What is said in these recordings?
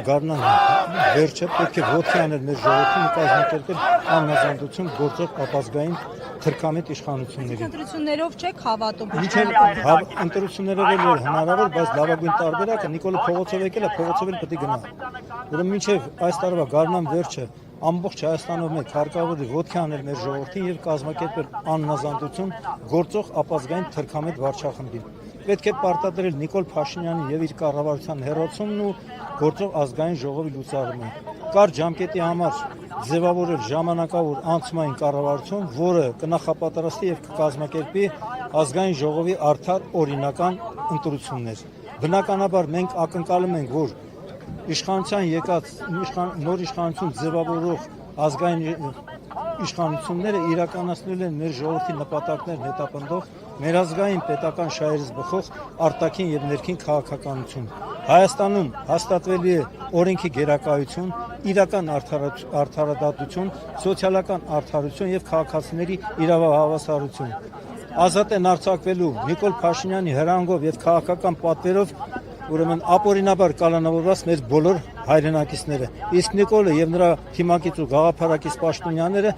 գարնան վերջը պետք է ոտքի անել մեր ժողովրդին կազմակերպել անհանձնություն գործող ապազգային թրքամետ իշխանությունների։ Ընտրություններով չեք հավատում։ Ընտրություններով էլ հնարավոր, բայց լավագույն տարբերակը Նիկոլը փողոցով եկել է, փողոցով էլ պետք է գնա։ Ուրեմն մինչև այս տարվա գարնան վերջը ամբողջ Հայաստանով մեկ հարկավոր է ոտքի անել մեր ժողովրդին եւ կազմակերպել անհնազանդություն գործող ապազգային թրքամետ վարչախմբին։ Պետք է պարտադրել Նիկոլ Փաշինյանի եւ իր կառավարության հերոսումն ու գործող ազգային ժողովի լուծարումը։ Կար ժամկետի համար ձևավորել ժամանակավոր անցումային կառավարություն, որը կնախապատրաստի եւ կկազմակերպի ազգային ժողովի արդար օրինական ընտրություններ։ Բնականաբար մենք ակնկալում ենք, որ իշխանության եկած նոր իշխանություն ձևավորող ազգային իշխանությունները իրականացնել են մեր ժողովրդի նպատակներն հետապնդող մեր ազգային պետական շահերից բխող արտաքին եւ ներքին քաղաքականություն։ Հայաստանում հաստատվելի է օրենքի գերակայություն, իրական արդարադատություն, սոցիալական արդարություն եւ քաղաքացիների իրավահավասարություն։ Ազատ են արձակվելու Նիկոլ Փաշինյանի հրանգով եւ քաղաքական պատվերով ուրեմն ապօրինաբար կալանավորված մեր բոլոր հայրենակիցները։ Իսկ Նիկոլը եւ նրա թիմակից ու գաղափարակից պաշտոնյաները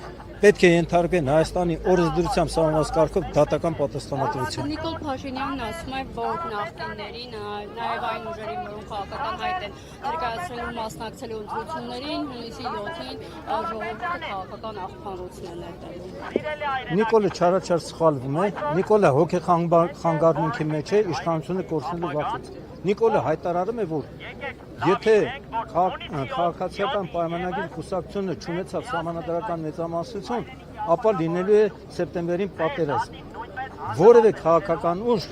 պետք է ենթարկվեն Հայաստանի օրենսդրությամբ սահմանված կարգով դատական պատասխանատվության։ Նիկոլ Փաշինյանն ասում է, որ նախկիններին, նաև այն ուժերին, որոնք քաղաքական հայտ են ներկայացրել մասնակցելու ընտրություններին, հունիսի 7-ին ժողովուրդը քաղաքական աղբանոցն է ներդրում։ Նիկոլը չարաչար սխալվում է, Նիկոլը հոգեխանգարմունքի մեջ է իշխանությունը կորցնելու վախից։ Նիկոլը հայտարարում է, որ եթե քաղաքացիական պայմանագիր կուսակցությունը չունեցավ սահմանադրական մեծամասնություն, ապա լինելու է սեպտեմբերին պատերազմ։ Որևէ քաղաքական ուժ,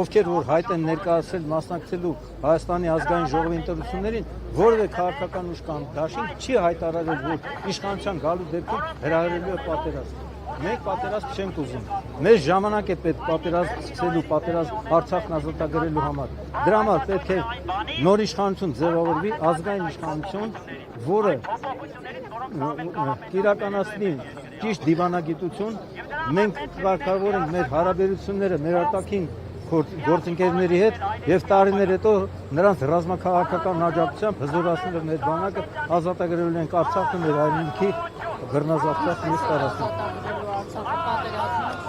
ովքեր որ հայտ են ներկայացրել մասնակցելու Հայաստանի ազգային ժողովի ընտրություններին, որևէ քաղաքական ուժ կամ դաշինք չի հայտարարել, որ իշխանության գալու դեպքում հրահրելու է պատերազմ։ Մենք պատերազմ չենք ուզում։ Մեր ժամանակ է պետք պատերազմ սկսելու, պատերազմ Արցախն ազատագրելու համար։ Դրա համար պետք է նոր իշխանություն ձևավորվի, ազգային իշխանություն, որը իրականացնի ճիշտ դիվանագիտություն։ Մենք կարգավորենք ենք մեր հարաբերությունները մեր արտաքին գործընկերների հետ եւ տարիներ հետո նրանց ռազմաքաղաքական աջակցությամբ հզորացնել մեր բանակը, ազատագրել ենք Արցախը, մեր հայրենիքի բռնազավթած մյուս տարածքները։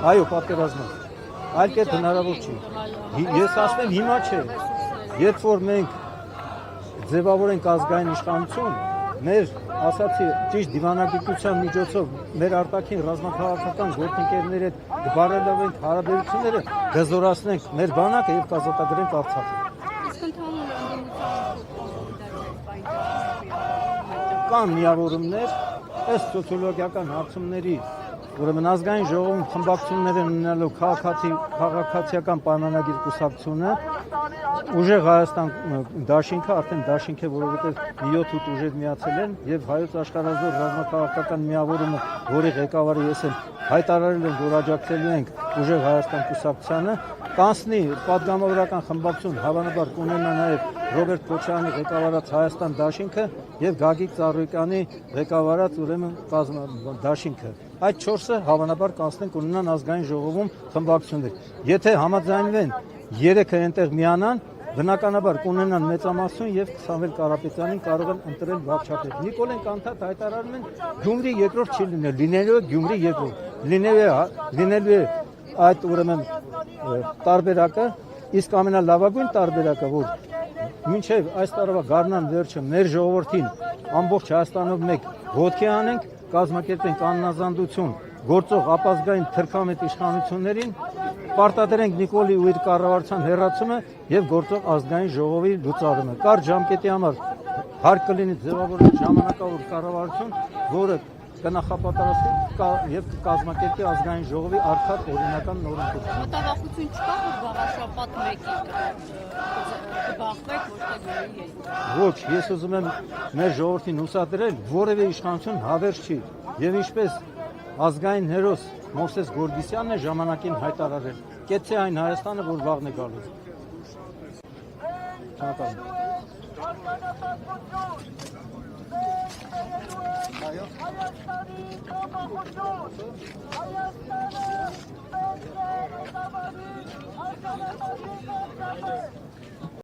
Այո, պատերազմը։ Այլ կերպ հնարավոր չի։ Ես ասում եմ հիմա չէ։ Երբ որ մենք ձևավորենք ազգային իշխանություն, մեր ասացի ճիշտ դիվանագիտության միջոցով մեր արտաքին ռազմաքաղաքական գործընկերների հետ կբարելավենք հարաբերությունները, հզորացնենք մեր բանակը եւ կազատագրենք Արցախը։ Կան միավորումներ, ըստ սոցիոլոգիական հարցումների, ուրեմն ազգային ժողովում խմբակցություններ են ունենալու քաղաքացիական պայմանագիր կուսակցությունը, ուժեղ Հայաստան դաշինքը, արդեն դաշինք է, որովհետև 7-8 ուժեր միացել են եւ հայոց աշխարհազոր ռազմաքաղաքական միավորումը, որի ղեկավարը ես եմ, հայտարարել են, որ աջակցելու ենք ուժեղ Հայաստան կուսակցությանը, կանցնի պատգամավորական խմբակցություն, հավանաբար կունենա նաեւ Ռոբերտ Քոչարյանի ղեկավարած Հայաստան դաշինքը եւ Գագիկ Ծառուկյանի ղեկավարած ուրեմն դաշինքը։ Այդ 4-ը հավանաբար կանցնեն կունենան ազգային ժողովում խմբակցություններ։ Եթե համաձայնվեն 3-ը այնտեղ միանան, բնականաբար կունենան մեծամասնություն եւ Սամվել Կարապետյանին կարող են ընտրել վարչապետ։ Նիկոլեն Կանթատ հայտարարում են Գյումրի երկրորդ չի լինելու է Գյումրի երկրորդ։ Լինելու է այդ ուրեմն տարբերակը, իսկ ամենալավագույն տարբերակը, որ մինչև այս տարվա գարնան վերջը մեր ժողովրդին ամբողջ Հայաստանով մեկ ոտքի անենք, կազմակերպենք անհնազանդություն գործող ապազգային թրքամետ իշխանություններին, պարտադրենք Նիկոլի ու իր կառավարության հերացումը եւ գործող ազգային ժողովի լուծարումը։ Կարճ ժամկետի համար հարկ կլինի ձևավորել ժամանակավոր կառավարություն, որը կնախապատրաստի եւ կազմակերպի ազգային ժողովի արդար օրինական նորընթացը։ Մտավախություն չկա, որ գաղաշապատ մեկի կբախվեք, ոչ թե գույնի։ Ոչ, ես ուզում եմ մեր ժողովրդին հուսադրել, որևէ իշխանություն հավերժ չի եւ ինչպես ազգային հերոս Մովսես Գորգիսյանն է ժամանակին հայտարարել, կեցե այն Հայաստանը, որ վաղն է գալու։ Այո։